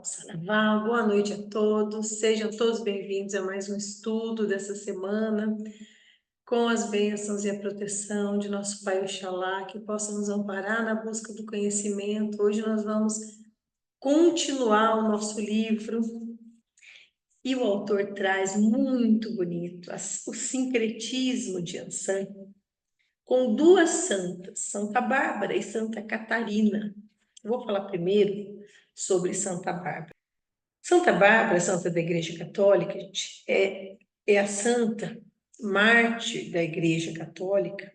Saravá, boa noite a todos, sejam todos bem-vindos a mais um estudo dessa semana, com as bênçãos e a proteção de nosso Pai Oxalá, que possa nos amparar na busca do conhecimento. Hoje nós vamos continuar o nosso livro, e o autor traz muito bonito o sincretismo de Ansan, com duas santas, Santa Bárbara e Santa Catarina. Eu vou falar primeiro sobre Santa Bárbara. Santa Bárbara, santa da Igreja Católica, é a santa mártir da Igreja Católica,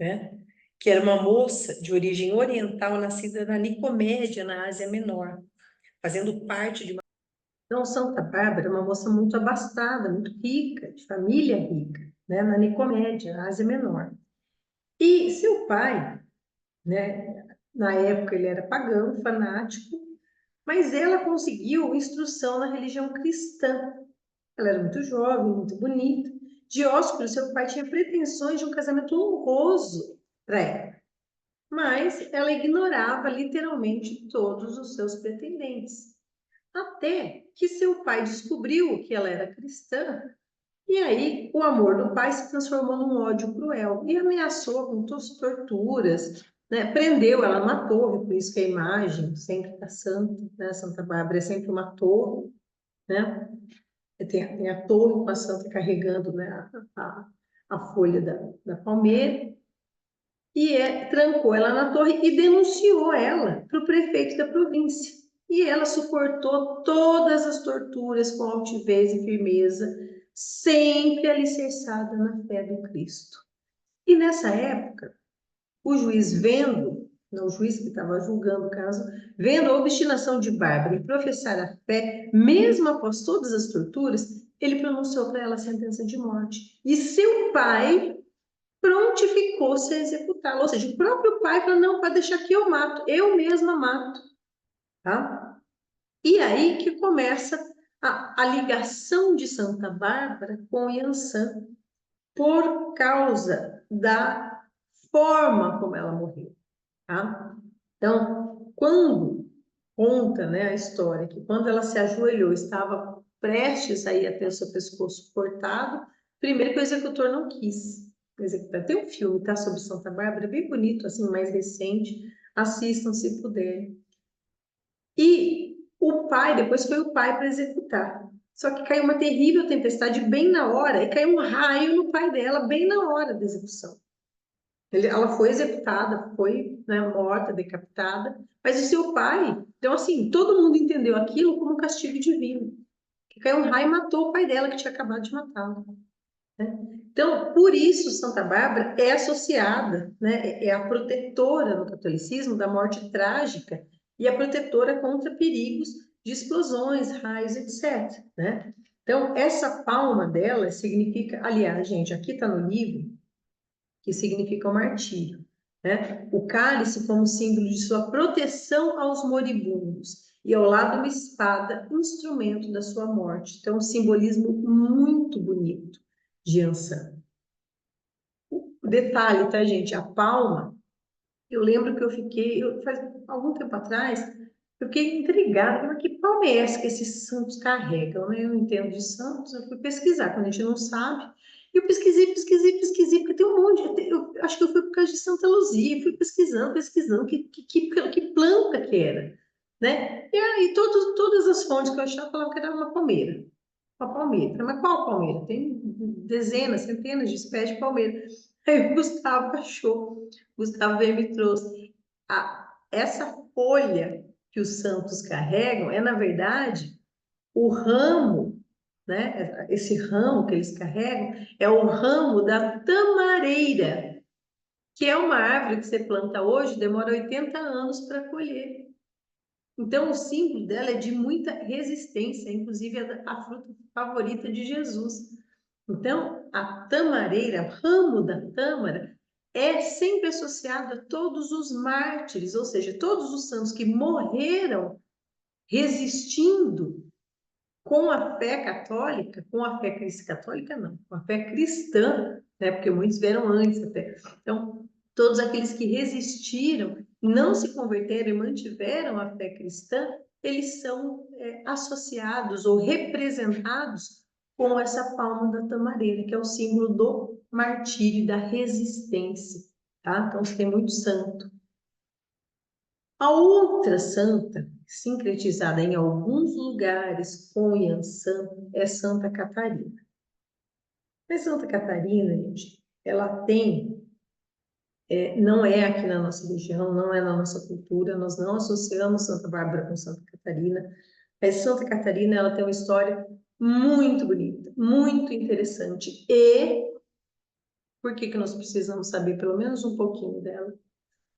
né? Que era uma moça de origem oriental, nascida na Nicomédia, na Ásia Menor, fazendo parte de uma... Então, Santa Bárbara é uma moça muito abastada, muito rica, de família rica, né? Na Nicomédia, na Ásia Menor. E seu pai, né? Na época ele era pagão, fanático, mas ela conseguiu instrução na religião cristã. Ela era muito jovem, muito bonita. Dióscoro, seu pai, tinha pretensões de um casamento honroso para ela, mas ela ignorava literalmente todos os seus pretendentes. Até que seu pai descobriu que ela era cristã, e aí o amor do pai se transformou num ódio cruel e ameaçou com torturas, né? Prendeu ela numa torre, por isso que a imagem sempre da santa, né? Santa Bárbara é sempre uma torre, né? Tem a torre com a santa carregando, né, a folha da palmeira, e trancou ela na torre e denunciou ela para o prefeito da província. E ela suportou todas as torturas com altivez e firmeza, sempre alicerçada na fé do Cristo. E nessa época, o juiz vendo, não, o juiz que estava julgando o caso, vendo a obstinação de Bárbara em professar a fé, mesmo após todas as torturas, ele pronunciou para ela a sentença de morte. E seu pai prontificou-se a executá-la. Ou seja, o próprio pai falou, não, pode deixar que eu mato, eu mesma mato. Tá? E aí que começa a ligação de Santa Bárbara com Yansan, por causa da forma como ela morreu. Tá? Então, quando conta, né, a história que quando ela se ajoelhou, estava prestes a ir a ter o seu pescoço cortado, primeiro que o executor não quis executar. Tem um filme, tá, sobre Santa Bárbara, bem bonito, assim, mais recente, assistam se puderem. E o pai, depois foi o pai para executar. Só que caiu uma terrível tempestade bem na hora, e caiu um raio no pai dela, bem na hora da execução. Ela foi executada, foi, né, morta, decapitada, mas o seu pai, então assim, todo mundo entendeu aquilo como um castigo divino. Que caiu um raio e matou o pai dela, que tinha acabado de matá-la. Né? Então, por isso, Santa Bárbara é associada, né, é a protetora no catolicismo da morte trágica e a protetora contra perigos de explosões, raios, etc. Né? Então, essa palma dela significa, aliás, gente, aqui está no livro, que significa o martírio, né? O cálice como símbolo de sua proteção aos moribundos e ao lado uma espada, instrumento da sua morte. Então, um simbolismo muito bonito de Ansan. O detalhe, tá, gente? A palma, eu lembro que faz algum tempo atrás, eu fiquei intrigada, mas que palma é essa que esses santos carregam, né? Eu não entendo de santos, eu fui pesquisar, quando a gente não sabe. E eu pesquisei, porque tem um monte, eu acho que eu fui por causa de Santa Luzia, fui pesquisando que planta que era, né? E aí todas as fontes que eu achava falavam que era uma palmeira. Uma palmeira. Mas qual palmeira? Tem dezenas, centenas de espécies de palmeira. Aí o Gustavo achou, o Gustavo veio e me trouxe. Essa folha que os santos carregam é, na verdade, o ramo, né? Esse ramo que eles carregam é o ramo da tamareira, que é uma árvore que você planta hoje, demora 80 anos para colher. Então, o símbolo dela é de muita resistência, inclusive a fruta favorita de Jesus. Então, a tamareira, o ramo da tâmara, é sempre associado a todos os mártires, ou seja, todos os santos que morreram resistindo com a fé católica, com a fé cristã, católica não, com a fé cristã, né? Porque muitos vieram antes até. Então, todos aqueles que resistiram, não se converteram e mantiveram a fé cristã, eles são associados ou representados com essa palma da tamareira, que é o símbolo do martírio, da resistência, tá? Então, você tem muito santo. A outra santa, sincretizada em alguns lugares com Iansã, é Santa Catarina. Mas Santa Catarina, gente, ela tem, não é aqui na nossa região, não é na nossa cultura, nós não associamos Santa Bárbara com Santa Catarina, mas Santa Catarina, ela tem uma história muito bonita, muito interessante. E por que nós precisamos saber pelo menos um pouquinho dela?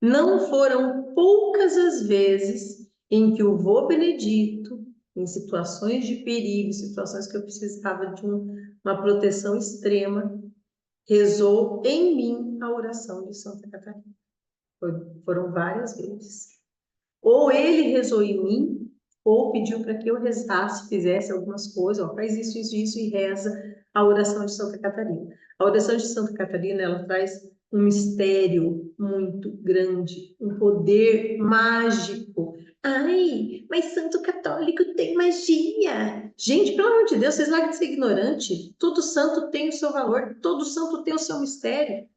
Não foram poucas as vezes em que o vô Benedito, em situações de perigo, situações que eu precisava de uma proteção extrema, rezou em mim a oração de Santa Catarina. Foram várias vezes. Ou ele rezou em mim, ou pediu para que eu rezasse, fizesse algumas coisas, ó, faz isso e reza a oração de Santa Catarina. A oração de Santa Catarina, ela traz um mistério muito grande, um poder mágico. Ai, mas santo católico tem magia. Gente, pelo amor de Deus, vocês largam de ser ignorante. Todo santo tem o seu valor, todo santo tem o seu mistério.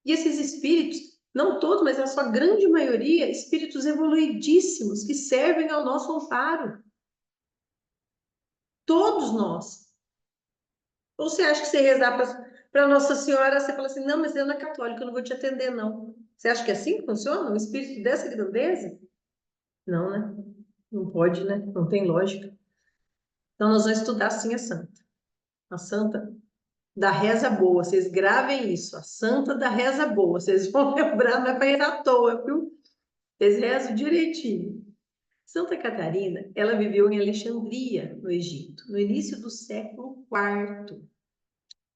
E esses espíritos, não todos, mas a sua grande maioria, espíritos evoluidíssimos que servem ao nosso amparo. Todos nós. Ou você acha que você rezar para Nossa Senhora, você fala assim, não, mas eu não é católica, eu não vou te atender, não. Você acha que é assim que funciona? Um espírito dessa grandeza? Não, né? Não pode, né? Não tem lógica. Então, nós vamos estudar sim a santa. A santa da reza boa. Vocês gravem isso. A santa da reza boa. Vocês vão lembrar, não é para ir à toa, viu? Vocês rezam direitinho. Santa Catarina, ela viveu em Alexandria, no Egito, no início do século IV.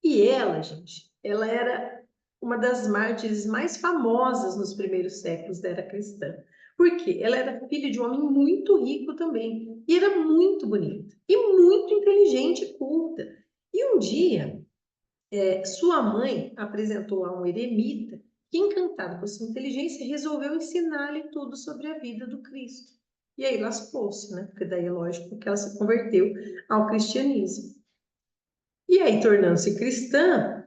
E ela, gente, ela era uma das mártires mais famosas nos primeiros séculos da era cristã. Por quê? Ela era filha de um homem muito rico também. E era muito bonita. E muito inteligente e culta. E um dia, sua mãe apresentou a um eremita que, encantado com sua inteligência, resolveu ensinar-lhe tudo sobre a vida do Cristo. E aí lascou-se, né? Porque daí é lógico que ela se converteu ao cristianismo. E aí, tornando-se cristã,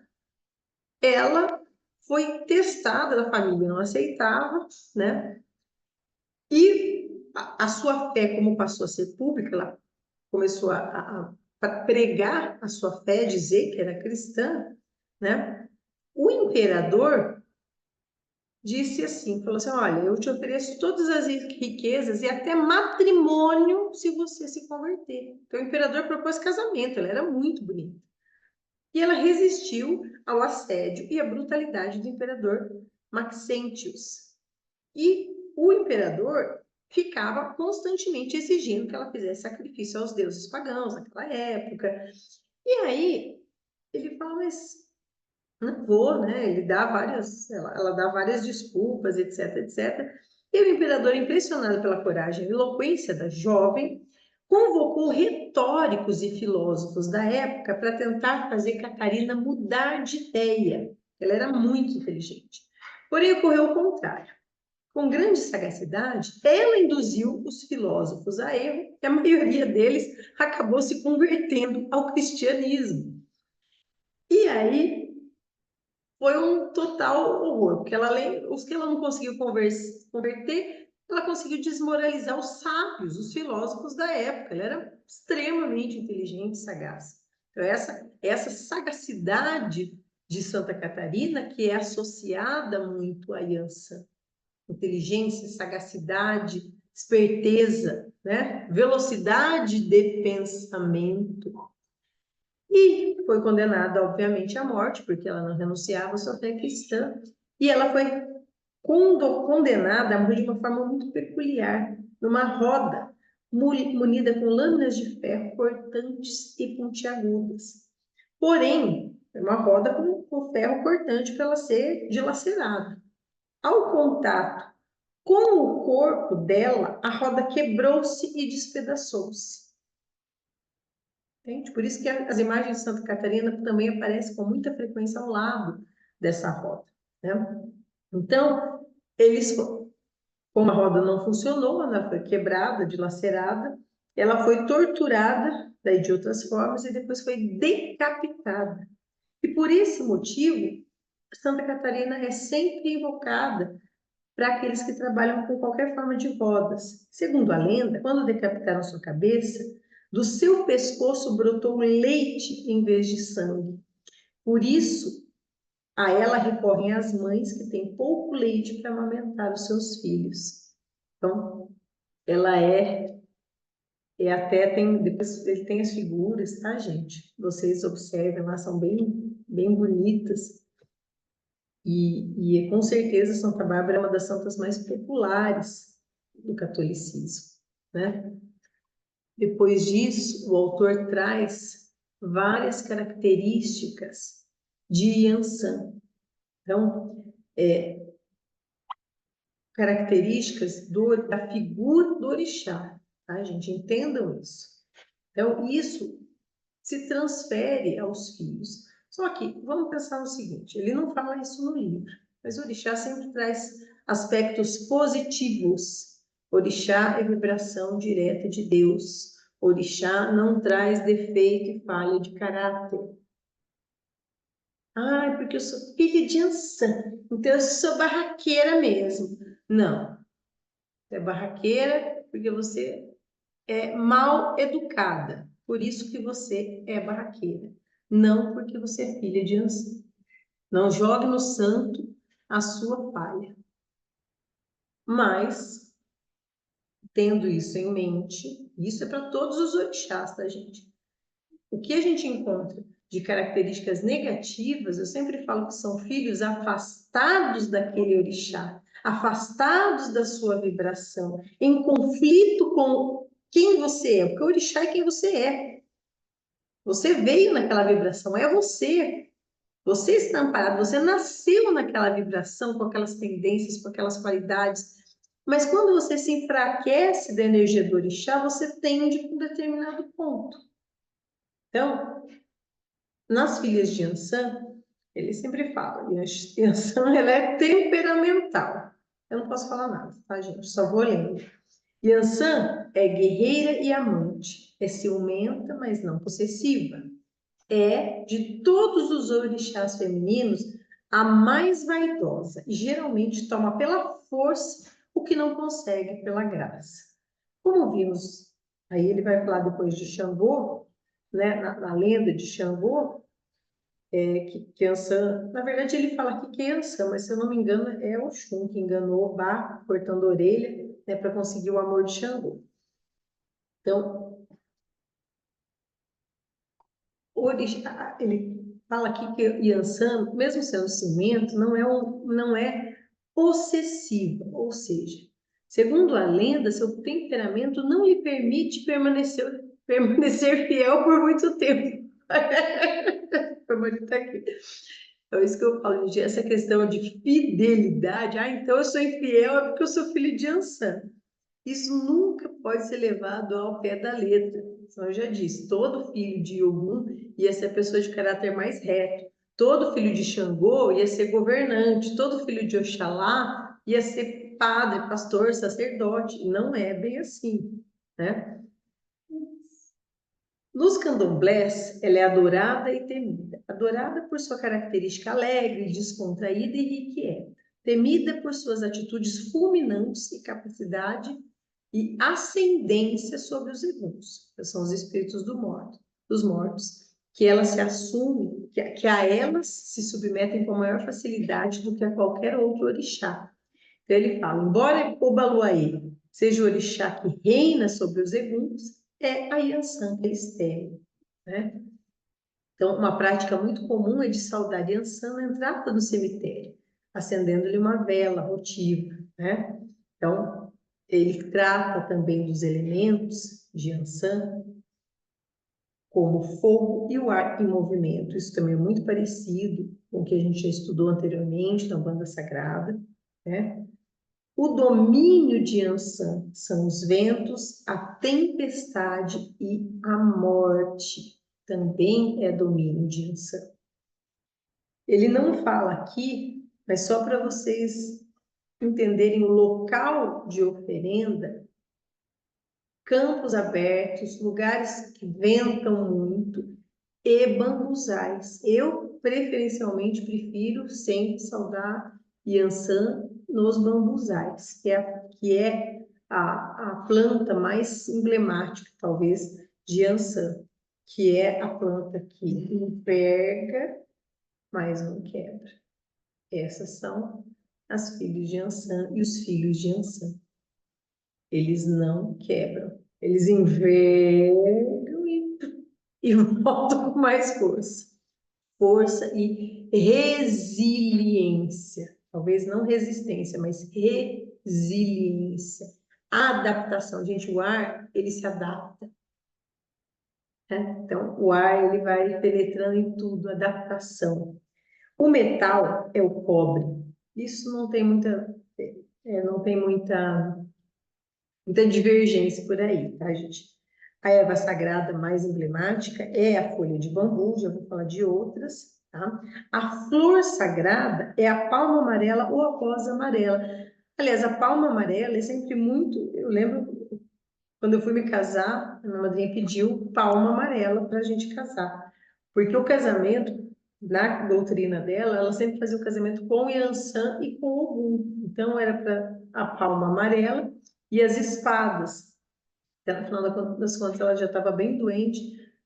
ela foi testada, a família não aceitava, né? E a sua fé, como passou a ser pública, ela começou a pregar a sua fé, dizer que era cristã, né? O imperador disse assim, falou assim, olha, eu te ofereço todas as riquezas e até matrimônio se você se converter. Então o imperador propôs casamento, ela era muito bonita. E ela resistiu ao assédio e à brutalidade do imperador Maxentius. E o imperador ficava constantemente exigindo que ela fizesse sacrifício aos deuses pagãos naquela época. E aí ele fala, mas não vou, né? Ele dá ela dá várias desculpas, etc, etc. E o imperador, impressionado pela coragem e eloquência da jovem, convocou retóricos e filósofos da época para tentar fazer Catarina mudar de ideia. Ela era muito inteligente. Porém, ocorreu o contrário. Com grande sagacidade, ela induziu os filósofos a erro e a maioria deles acabou se convertendo ao cristianismo. E aí foi um total horror, porque os que ela não conseguiu converter, ela conseguiu desmoralizar os sábios, os filósofos da época. Ela era extremamente inteligente e sagaz. Então, essa sagacidade de Santa Catarina, que é associada muito à Yansan. Inteligência, sagacidade, esperteza, né? Velocidade de pensamento. E foi condenada, obviamente, à morte, porque ela não renunciava à sua fé cristã. E ela foi condenada a morrer de uma forma muito peculiar, numa roda munida com lâminas de ferro cortantes e pontiagudas. Porém, É uma roda com ferro cortante para ela ser dilacerada. Ao contato com o corpo dela, a roda quebrou-se e despedaçou-se. Entende? Por isso que as imagens de Santa Catarina também aparecem com muita frequência ao lado dessa roda, né? Então, como a roda não funcionou, ela foi quebrada, dilacerada, ela foi torturada, daí de outras formas, e depois foi decapitada. E por esse motivo, Santa Catarina é sempre invocada para aqueles que trabalham com qualquer forma de rodas. Segundo a lenda, quando decapitaram sua cabeça, do seu pescoço brotou leite em vez de sangue. Por isso, a ela recorrem as mães que têm pouco leite para amamentar os seus filhos. Então, ela até tem, depois ele tem as figuras, tá, gente? Vocês observem lá, são bem bonitas. E com certeza Santa Bárbara é uma das santas mais populares do catolicismo, né? Depois disso, o autor traz várias características de Yansan. Então, características da figura do orixá, tá, gente? Entendam isso. Então, isso se transfere aos filhos. Só que, vamos pensar no seguinte, ele não fala isso no livro, mas o orixá sempre traz aspectos positivos. Orixá é vibração direta de Deus. Orixá não traz defeito e falha de caráter. Ah, porque eu sou filha de Ançã, então eu sou barraqueira mesmo. Não, você é barraqueira porque você é mal educada. Por isso que você é barraqueira. Não porque você é filha de Ançã. Não jogue no santo a sua falha. Mas, tendo isso em mente, isso é para todos os orixás, tá, gente? O que a gente encontra de características negativas, eu sempre falo que são filhos afastados daquele orixá, afastados da sua vibração, em conflito com quem você é, porque o orixá é quem você é. Você veio naquela vibração, é você. Você está amparado, você nasceu naquela vibração, com aquelas tendências, com aquelas qualidades. Mas quando você se enfraquece da energia do orixá, você tende para um determinado ponto. Então, nas filhas de Yansan, ele sempre fala, Yansan, ela é temperamental. Eu não posso falar nada, tá, gente? Só vou lendo. Yansan é guerreira e amante, é ciumenta, mas não possessiva. É, de todos os orixás femininos, a mais vaidosa e geralmente toma pela força o que não consegue pela graça. Como vimos, aí ele vai falar depois de Xangô, né, na lenda de Xangô, que Yansan, na verdade ele fala aqui que é Yansan, mas se eu não me engano é Oxum que enganou Bá, cortando a orelha, né, para conseguir o amor de Xangô. Então, ele fala aqui que Yansan, mesmo sendo ciumento, não é possessiva, ou seja, segundo a lenda, seu temperamento não lhe permite permanecer fiel por muito tempo. Como ele está aqui. É isso que eu falo, gente, essa questão de fidelidade. Ah, então eu sou infiel é porque eu sou filho de Ansan. Isso nunca pode ser levado ao pé da letra. Então, eu já disse, todo filho de Ogum ia ser a pessoa de caráter mais reto. Todo filho de Xangô ia ser governante. Todo filho de Oxalá ia ser padre, pastor, sacerdote. Não é bem assim, né? Nos candomblés, ela é adorada e temida. Adorada por sua característica alegre, descontraída e irrequieta. Temida por suas atitudes fulminantes e capacidade e ascendência sobre os eguns, que são os espíritos dos mortos, que ela se assume, que a elas se submetem com maior facilidade do que a qualquer outro orixá. Então ele fala, embora Obaluaê seja o orixá que reina sobre os eguns, é a Yansan que é estéril, né? Então, uma prática muito comum é de saudar Yansan na entrada do cemitério, acendendo-lhe uma vela votiva, né? Então, ele trata também dos elementos de Yansan. como o fogo e o ar em movimento. Isso também é muito parecido com o que a gente já estudou anteriormente na Umbanda Sagrada, né? O domínio de Yansan são os ventos, a tempestade e a morte. Também é domínio de Yansan. Ele não fala aqui, mas só para vocês entenderem o local de oferenda, campos abertos, lugares que ventam muito e bambuzais. Eu, preferencialmente, prefiro sempre saudar Yansan nos bambuzais, que é a planta mais emblemática, talvez, de Yansan, que é a planta que enverga, mas não quebra. Essas são as filhas de Yansan e os filhos de Yansan. Eles não quebram. Eles envergam e voltam com mais força. Força e resiliência. Talvez não resistência, mas resiliência. Adaptação. Gente, o ar, ele se adapta. Né? Então, o ar, ele vai penetrando em tudo. Adaptação. O metal é o cobre. Isso não tem muita... não tem muita divergência por aí, tá, gente? A erva sagrada mais emblemática é a folha de bambu, já vou falar de outras, tá? A flor sagrada é a palma amarela ou a rosa amarela. Aliás, a palma amarela é sempre muito... Eu lembro, quando eu fui me casar, a minha madrinha pediu palma amarela para a gente casar. Porque o casamento, na doutrina dela, ela sempre fazia o casamento com Yansan e com Ogum. Então, era para a palma amarela e as espadas. Até no final das contas, ela já estava bem doente.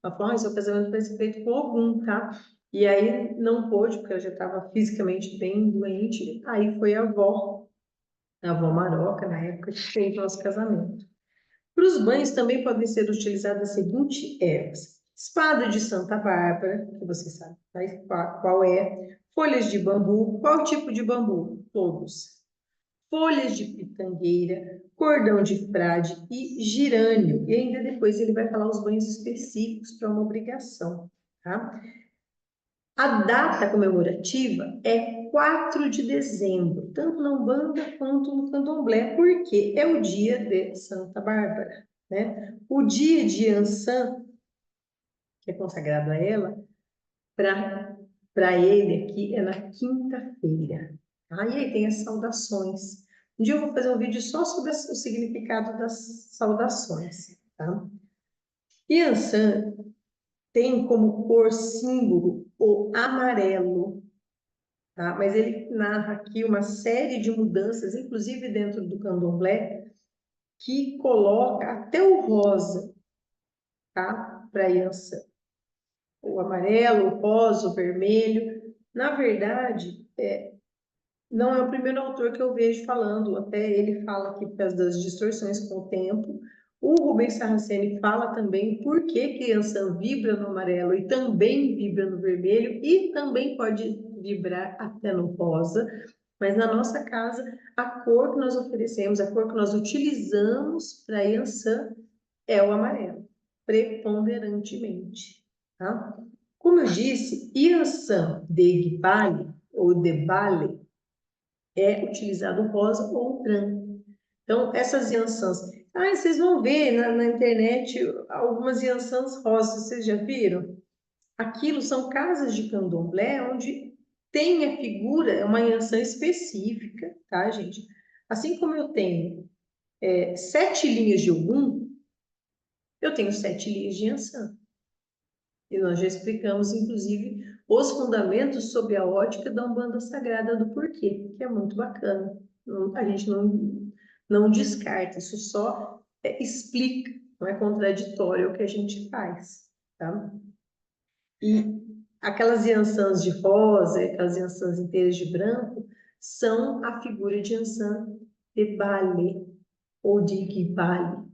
Ela falou, seu casamento vai ser feito com Ogum, tá? E aí não pôde, porque ela já estava fisicamente bem doente. Aí foi a avó Maroca, na época, que fez nosso casamento. Para os banhos também podem ser utilizadas as seguintes ervas. Espada de Santa Bárbara, que você sabe qual é. Folhas de bambu. Qual tipo de bambu? Todos. Folhas de pitangueira, cordão de frade e girânio. E ainda depois ele vai falar os banhos específicos para uma obrigação, tá? A data comemorativa é 4 de dezembro, tanto na Umbanda quanto no Candomblé, porque é o dia de Santa Bárbara, né? O dia de Ansan, que é consagrado a ela, para ele aqui é na quinta-feira. Tá? E aí tem as saudações. Um dia eu vou fazer um vídeo só sobre o significado das saudações, tá? E Ansan tem como cor símbolo o amarelo, tá? Mas ele narra aqui uma série de mudanças, inclusive dentro do candomblé, que coloca até o rosa, tá? Para Yansan. O amarelo, o rosa, o vermelho. Na verdade, não é o primeiro autor que eu vejo falando, até ele fala aqui por causa das distorções com o tempo. O Rubens Saraceni fala também por que Yansan vibra no amarelo e também vibra no vermelho e também pode vibrar até no rosa. Mas na nossa casa, a cor que nós oferecemos, a cor que nós utilizamos para Yansan é o amarelo, preponderantemente. Tá? Como eu disse, Yansan de Gbali, ou de Bale, é utilizado rosa ou branco. Então, essas Yansans... vocês vão ver na internet algumas Yansans rosas, vocês já viram? Aquilo são casas de candomblé onde tem a figura, é uma Yansan específica, tá, gente? Assim como eu tenho 7 linhas de Ogum, eu tenho 7 linhas de Yansan. E nós já explicamos, inclusive, os fundamentos sobre a ótica da Umbanda Sagrada do porquê, que é muito bacana. A gente não descarta, isso só explica, não é contraditório o que a gente faz, tá? E aquelas Yansans de rosa, aquelas Yansans inteiras de branco, são a figura de Yansan de Bale, ou de Gbali,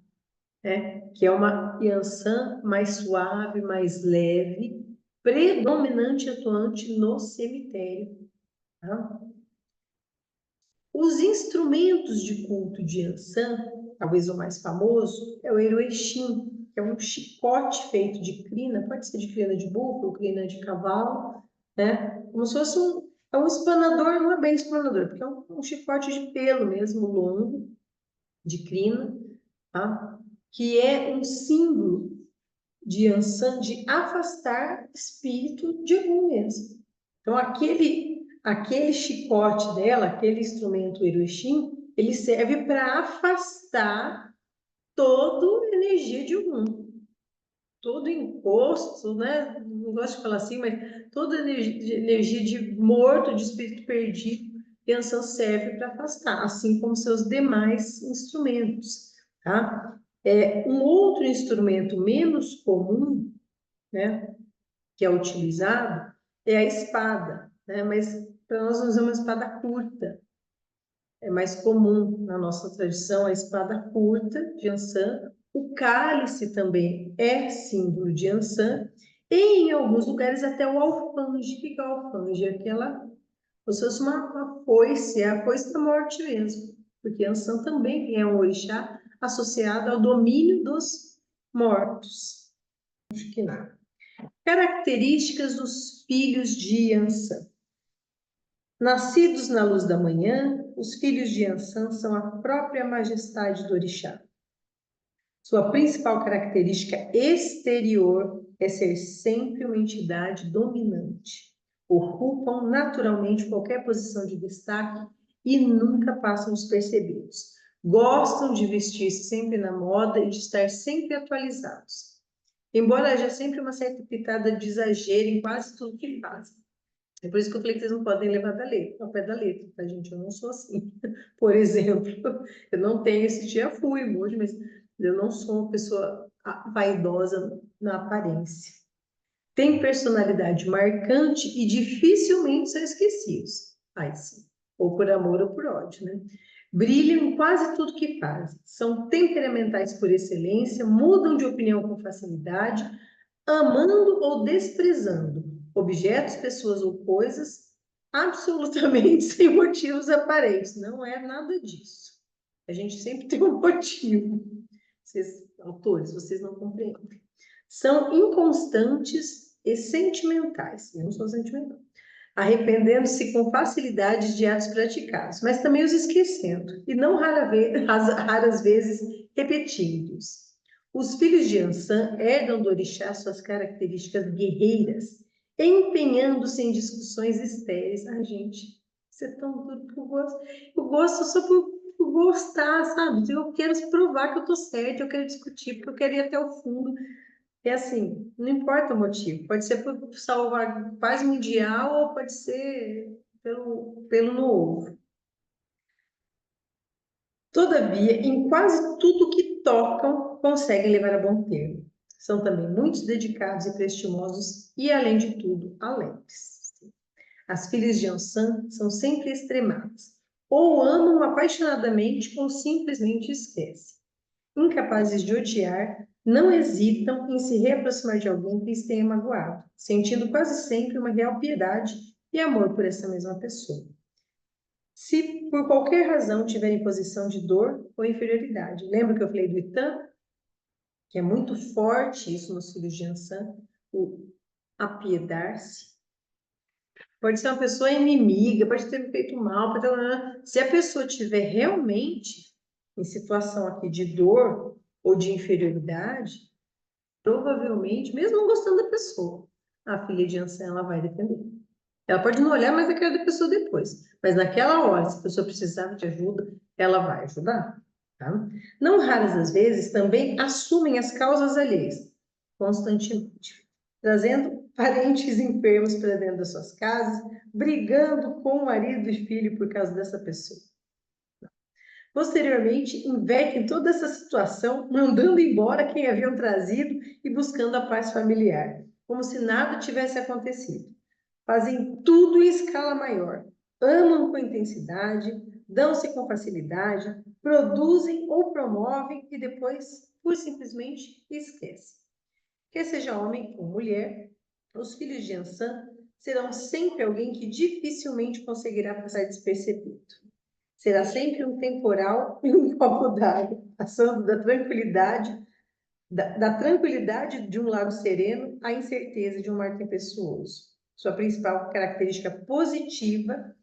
né? Que é uma Yansan mais suave, mais leve, predominante atuante no cemitério. Tá? Os instrumentos de culto de Yansan, talvez o mais famoso, é o Eroexim, que é um chicote feito de crina, pode ser de crina de búfalo, crina de cavalo, né? Como se fosse um espanador, não é bem espanador, porque é um chicote de pelo mesmo, longo, de crina, tá? Que é um símbolo de Yansan de afastar espírito de algum mesmo. Então, aquele chicote dela, aquele instrumento Eruxim, ele serve para afastar toda energia de algum. Todo encosto, né? Não gosto de falar assim, mas toda energia de morto, de espírito perdido, Yansan serve para afastar, assim como seus demais instrumentos, tá? Um outro instrumento menos comum, né, que é utilizado, é a espada, né? Mas para nós usamos uma espada curta. É mais comum na nossa tradição a espada curta de Ansan. O cálice também é símbolo de Ansan. E em alguns lugares até o alfange. O que é o alfange? Aquela, como se fosse uma foice, é a foice da morte mesmo. Porque Ansan também é um orixá associado ao domínio dos mortos. Acho que nada. Características dos filhos de Ansan. Nascidos na luz da manhã, os filhos de Ansan são a própria majestade do orixá. Sua principal característica exterior é ser sempre uma entidade dominante. Ocupam naturalmente qualquer posição de destaque e nunca passam despercebidos. Gostam de vestir-se sempre na moda e de estar sempre atualizados. Embora haja sempre uma certa pitada de exagero em quase tudo que fazem. É por isso que eu falei que vocês não podem levar ao pé da letra, tá, gente? Eu não sou assim. Por exemplo, eu não tenho esse dia fui hoje, mas eu não sou uma pessoa vaidosa na aparência. Tem personalidade marcante e dificilmente são esquecidos. Ai, sim. Ou por amor ou por ódio, né? Brilham em quase tudo que fazem. São temperamentais por excelência, mudam de opinião com facilidade, amando ou desprezando objetos, pessoas ou coisas, absolutamente sem motivos aparentes. Não é nada disso. A gente sempre tem um motivo. Vocês, autores, vocês não compreendem. São inconstantes e sentimentais. Eu não sou sentimental. Arrependendo-se com facilidade de atos praticados, mas também os esquecendo, e não raras vezes repetindo-os. Os filhos de Ansan herdam do orixá suas características guerreiras, empenhando-se em discussões estéreis. Ai, gente, isso é tão duro que eu gosto. Eu gosto só por gostar, sabe? Eu quero provar que eu tô certa, eu quero discutir, porque eu quero ir até o fundo. É assim, não importa o motivo. Pode ser por salvar paz mundial ou pode ser pelo novo. Todavia, em quase tudo que tocam, conseguem levar a bom termo. São também muito dedicados e prestimosos e, além de tudo, alegres. As filhas de Ansan são sempre extremadas. Ou amam apaixonadamente ou simplesmente esquecem. Incapazes de odiar, não hesitam em se reaproximar de alguém que lhes tenha magoado, sentindo quase sempre uma real piedade e amor por essa mesma pessoa. Se por qualquer razão tiverem posição de dor ou inferioridade. Lembra que eu falei do Itan? Que é muito forte isso nos filhos de Ansan, o apiedar-se. Pode ser uma pessoa inimiga, pode ter feito mal, se a pessoa tiver realmente em situação aqui de dor ou de inferioridade, provavelmente, mesmo não gostando da pessoa, a filha de Ansan ela vai defender. Ela pode não olhar mais a cara da pessoa depois, mas naquela hora, se a pessoa precisar de ajuda, ela vai ajudar. Tá? Não raras as vezes também assumem as causas alheias, constantemente, trazendo parentes enfermos para dentro das suas casas, brigando com o marido e filho por causa dessa pessoa. Posteriormente, invertem toda essa situação, mandando embora quem haviam trazido e buscando a paz familiar, como se nada tivesse acontecido. Fazem tudo em escala maior, amam com intensidade, dão-se com facilidade, produzem ou promovem e depois, por simplesmente, esquecem. Quer seja homem ou mulher, os filhos de Ansan serão sempre alguém que dificilmente conseguirá passar despercebido. Será sempre um temporal e um copo d'água, passando da tranquilidade Da tranquilidade de um lago sereno à incerteza de um mar tempestuoso. Sua principal característica positiva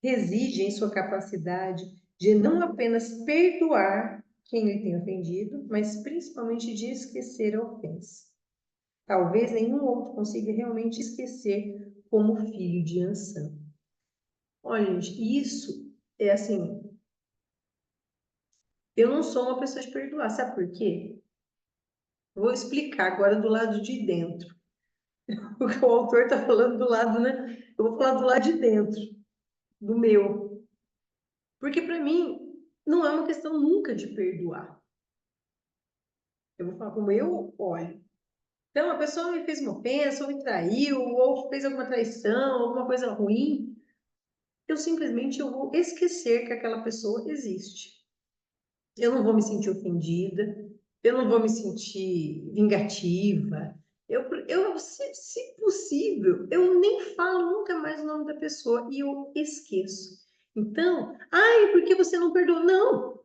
reside em sua capacidade de não apenas perdoar quem lhe tem ofendido, mas principalmente de esquecer a ofensa. Talvez nenhum outro consiga realmente esquecer como filho de Ansan. Olha, gente, isso é assim, eu não sou uma pessoa de perdoar, sabe por quê? Vou explicar agora do lado de dentro. Porque o autor está falando do lado, né? Eu vou falar do lado de dentro, do meu. Porque para mim, não é uma questão nunca de perdoar. Eu vou falar como eu olho. Então, a pessoa me fez uma ofensa, ou me traiu, ou fez alguma traição, alguma coisa ruim. Eu vou esquecer que aquela pessoa existe. Eu não vou me sentir ofendida, eu não vou me sentir vingativa. Se possível, eu nem falo nunca mais o nome da pessoa e eu esqueço. Então, ai, por que você não perdoou? Não,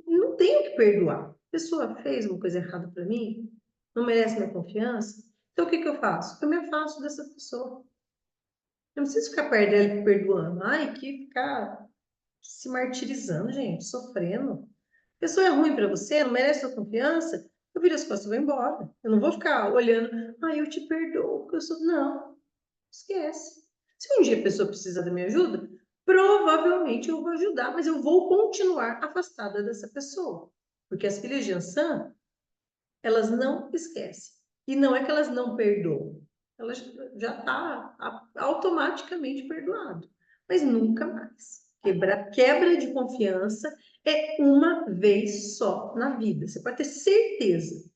não tenho que perdoar. A pessoa fez uma coisa errada para mim, não merece minha confiança. Então, o que eu faço? Eu me afasto dessa pessoa. Eu não preciso ficar perto dela perdoando. Ai, que ficar se martirizando, gente, sofrendo. A pessoa é ruim para você, não merece sua confiança, eu viro as costas e vou embora. Eu não vou ficar olhando, eu te perdoo, porque eu sou. Não, esquece. Se um dia a pessoa precisar da minha ajuda, provavelmente eu vou ajudar, mas eu vou continuar afastada dessa pessoa. Porque as filhas de Ansan, elas não esquecem. E não é que elas não perdoam. Elas já está automaticamente perdoado. Mas nunca mais. Quebra de confiança é uma vez só na vida. Você pode ter certeza.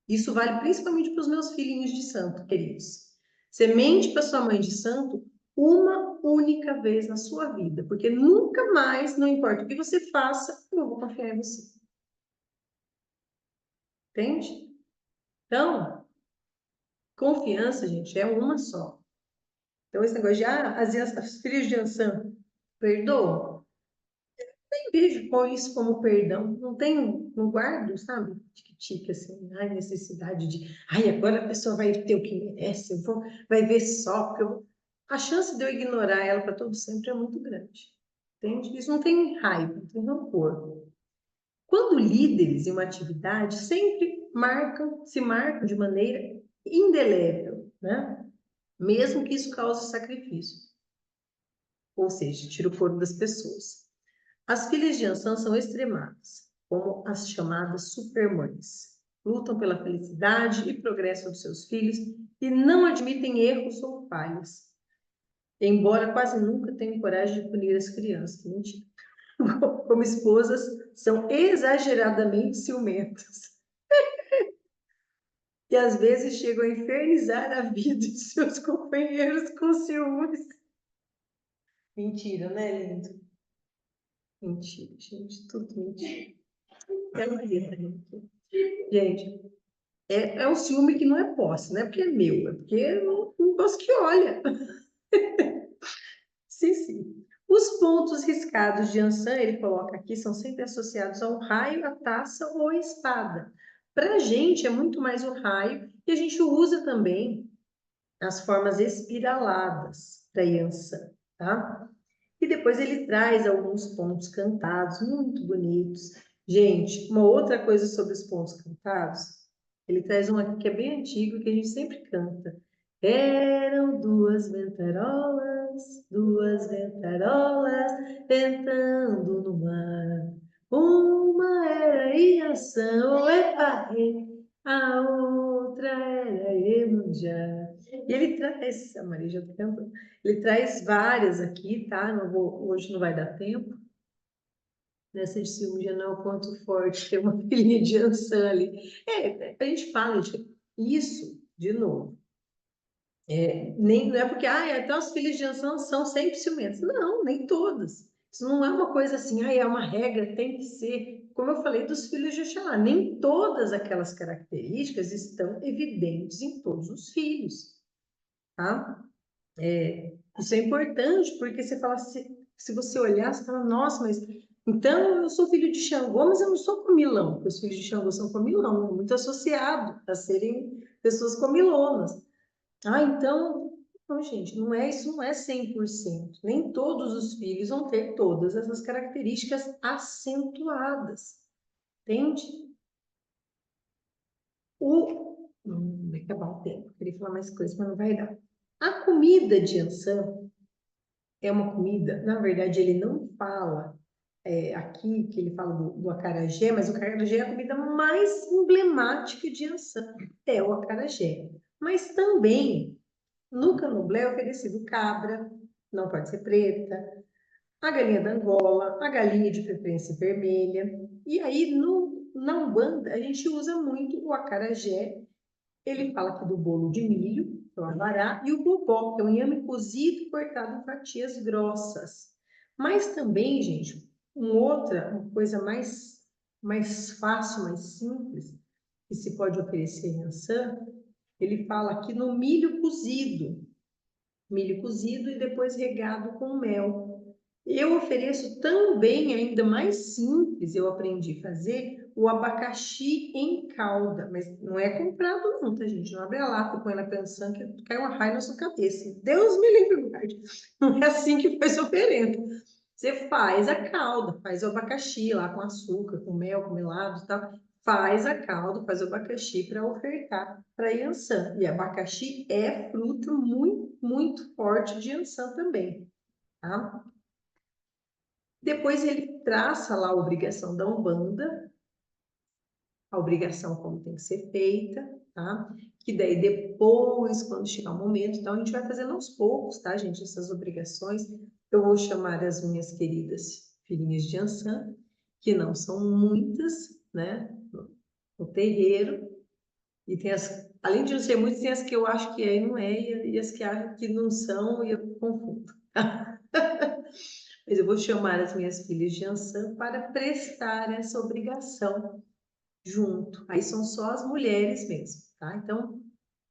Isso vale principalmente para os meus filhinhos de santo, queridos. Você mente para sua mãe de santo uma única vez na sua vida, porque nunca mais, não importa o que você faça, eu vou confiar em você. Entende? Então, confiança, gente, é uma só. Então, esse negócio de, as filhas de Ansan perdoam, nem vejo com isso como perdão. Não tenho, não guardo, sabe? Tique-tique, assim, necessidade de, agora a pessoa vai ter o que merece, vai ver só, porque a chance de eu ignorar ela para todo sempre é muito grande. Entende? Isso não tem raiva, não tem rancor. Quando líderes em uma atividade sempre se marcam de maneira indelével, né? Mesmo que isso cause sacrifício, ou seja, tira o fôlego das pessoas. As filhas de Ansan são extremadas, como as chamadas supermães. Lutam pela felicidade e progresso dos seus filhos e não admitem erros ou falhas, embora quase nunca tenham coragem de punir as crianças. Mentira. Como esposas, são exageradamente ciumentas e às vezes chegam a infernizar a vida de seus companheiros com ciúmes. Mentira, né, lindo? Mentira, gente, tudo mentira. É uma vida, gente. É um ciúme que não é posse, não é porque é meu, é porque eu não gosto que olha. Sim, sim. Os pontos riscados de Ansan, ele coloca aqui, são sempre associados ao raio, a taça ou a espada. Para a gente é muito mais o raio, e a gente usa também as formas espiraladas da Yansan, tá? E depois ele traz alguns pontos cantados, muito bonitos. Gente, uma outra coisa sobre os pontos cantados, ele traz um aqui que é bem antigo, que a gente sempre canta. Eram duas ventarolas, ventando no mar. Uma era Iação, a outra era Iemanjá. E ele traz, a Maria já cantando, ele traz várias aqui, tá? Hoje não vai dar tempo. Nessa de ciúme já não é um ponto forte, tem uma filhinha de Ansan ali. A gente fala isso, de novo. Não é porque, então as filhas de Ansan são sempre ciumentas. Não, nem todas. Isso não é uma coisa assim, é uma regra, tem que ser. Como eu falei dos filhos de Oxalá, nem todas aquelas características estão evidentes em todos os filhos, tá? Isso é importante, porque você fala, se você olhar, você fala, nossa, mas Então, eu sou filho de Xangô, mas eu não sou comilão, porque os filhos de Xangô são comilão, é muito associado a serem pessoas comilonas. Ah, então, não, gente, isso não é 100%. Nem todos os filhos vão ter todas essas características acentuadas, entende? Vai acabar o tempo, queria falar mais coisas, mas não vai dar. A comida de Ansan é uma comida, na verdade, ele não fala aqui, que ele fala do acarajé, mas o acarajé é a comida mais emblemática de Ansan, é o acarajé. Mas também, no candomblé é oferecido cabra, não pode ser preta, a galinha da Angola, a galinha de preferência vermelha. E aí, na Umbanda, a gente usa muito o acarajé. Ele fala aqui do bolo de milho, que é o abará, e o bobó, que é o inhame cozido e cortado em fatias grossas. Mas também, gente, uma coisa mais fácil, mais simples, que se pode oferecer em Ansan, ele fala aqui no milho cozido e depois regado com mel. Eu ofereço também, ainda mais simples, eu aprendi a fazer o abacaxi em calda, mas não é comprado não, tá, gente? Não abre a lata, põe na pensando que cai uma raia na sua cabeça. Deus me livre, guarde. Não é assim que faz oferenda. Você faz a calda, faz o abacaxi lá com açúcar, com mel, com melado e tal. Faz a calda, faz o abacaxi para ofertar para Yansan. E abacaxi é fruto muito, muito forte de Yansan também, tá? Depois ele traça lá a obrigação da Umbanda, a obrigação como tem que ser feita, tá? Que daí depois, quando chegar o momento, então a gente vai fazendo aos poucos, tá, gente? Essas obrigações. Eu vou chamar as minhas queridas filhinhas de Ansan, que não são muitas, né? No terreiro. E tem além de não ser muitas, tem as que eu acho que é e não é, e as que acham que não são, e eu confundo. Mas eu vou chamar as minhas filhas de Ansan para prestar essa obrigação junto. Aí são só as mulheres mesmo, tá? Então,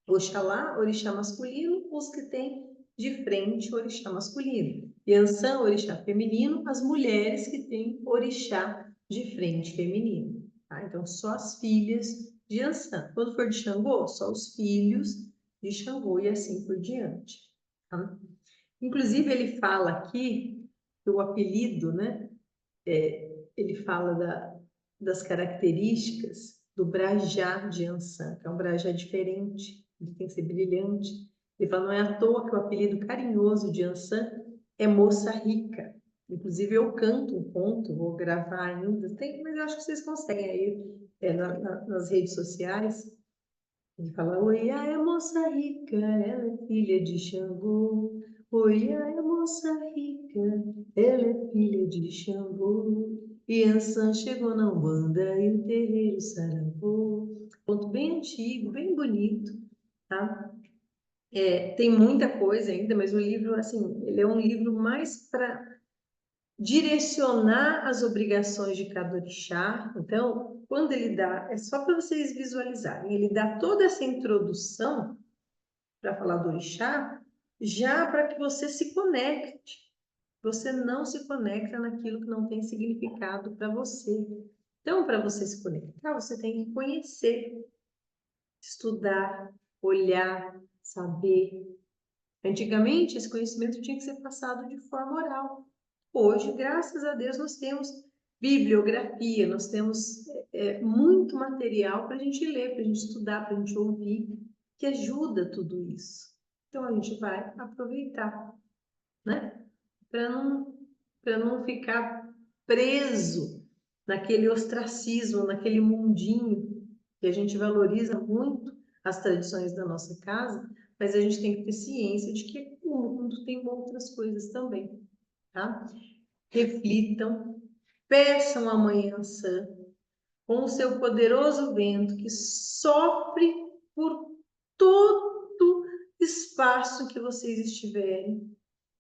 Oxalá, orixá masculino, os que têm de frente orixá masculino. Yansan, orixá feminino, as mulheres que têm orixá de frente feminino. Tá? Então, só as filhas de Yansan. Quando for de Xangô, só os filhos de Xangô e assim por diante. Tá? Inclusive, ele fala aqui que o apelido, né? Ele fala das características do brajá de Ansan, que é um brajá diferente, ele tem que ser brilhante. Ele fala, não é à toa que o apelido carinhoso de Ansan é Moça Rica. Inclusive, eu canto um conto, vou gravar ainda, mas eu acho que vocês conseguem aí nas redes sociais. Ele fala, Oiá é moça rica, ela é filha de Xangô. Oiá é moça rica, ela é filha de Xangô. E Ansan chegou na Umbanda e o terreiro saravou. Conto bem antigo, bem bonito, tá? Tem muita coisa ainda, mas o livro, assim, ele é um livro mais para direcionar as obrigações de cada orixá. Então, quando ele dá, é só para vocês visualizarem, ele dá toda essa introdução para falar do orixá, já para que você se conecte. Você não se conecta naquilo que não tem significado para você. Então, para você se conectar, você tem que conhecer, estudar, olhar, saber. Antigamente, esse conhecimento tinha que ser passado de forma oral. Hoje, graças a Deus, nós temos bibliografia, nós temos muito material para a gente ler, para a gente estudar, para a gente ouvir, que ajuda tudo isso. Então, a gente vai aproveitar, né? Para não ficar preso naquele ostracismo, naquele mundinho que a gente valoriza muito as tradições da nossa casa, mas a gente tem que ter ciência de que o mundo tem outras coisas também, tá? Reflitam, peçam a Mãe Ansã com o seu poderoso vento que sopre por todo espaço que vocês estiverem,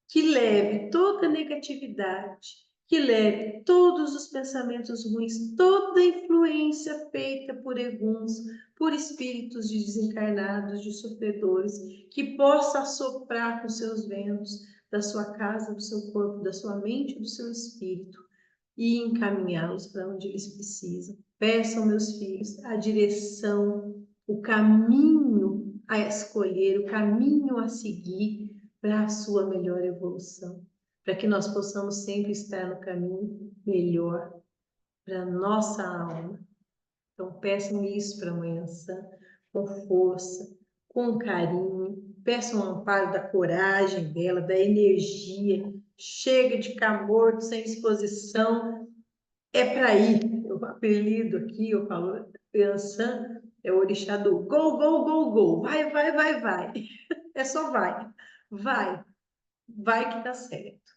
que leve toda a negatividade, que leve todos os pensamentos ruins, toda a influência feita por eguns, por espíritos de desencarnados, de sofredores, que possa assoprar com seus ventos da sua casa, do seu corpo, da sua mente, do seu espírito, e encaminhá-los para onde eles precisam. Peçam, meus filhos, a direção, o caminho a escolher, o caminho a seguir para a sua melhor evolução, para que nós possamos sempre estar no caminho melhor para a nossa alma. Então, peçam isso para a Mãe Ansã, com força, com carinho, peçam o amparo da coragem dela, da energia. Chega de ficar morto, sem disposição, é para ir. O apelido aqui, eu falo, Ansã é o orixá do go, go, go, go, vai, vai, vai, vai. É só vai, vai que dá certo.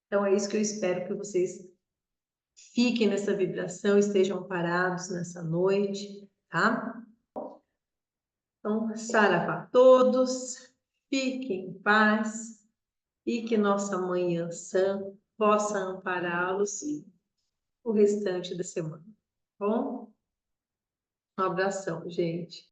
Então, é isso que eu espero que vocês fiquem nessa vibração, estejam parados nessa noite, tá? Então, saravá a todos, fiquem em paz e que nossa Mãe Ansã possa ampará-los o restante da semana, tá bom? Um abração, gente.